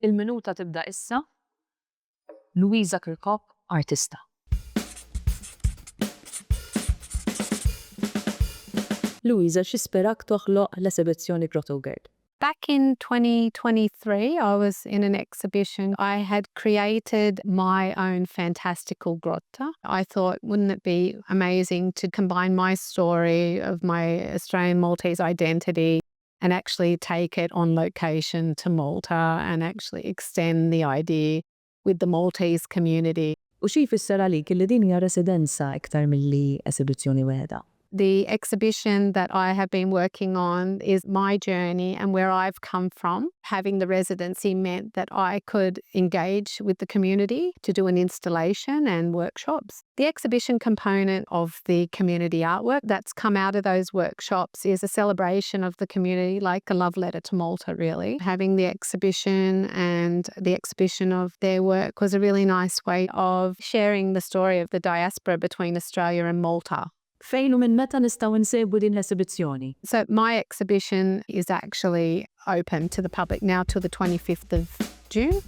Il-minuta tibda issa. Louisa Chricop, artista. Louisa, x'isperak toħloq l-esibizzjoni Grotto Girl? Back in 2023, I was in an exhibition. I had created my own fantastical grotto. I thought, wouldn't it be amazing to combine my story of my Australian Maltese identity and actually take it on location to Malta and actually extend the idea with the Maltese community. U xi jfisser għalik li din hija residenza iktar milli esibizzjoni weħda? The exhibition that I have been working on is my journey and where I've come from. Having the residency meant that I could engage with the community to do an installation and workshops. The exhibition component of the community artwork that's come out of those workshops is a celebration of the community, like a love letter to Malta, really. Having the exhibition and the exhibition of their work was a really nice way of sharing the story of the diaspora between Australia and Malta. Fejn u minn meta nistgħu nsegwu din l-esibizzjoni? So my exhibition is actually open to the public now till the 25th of June.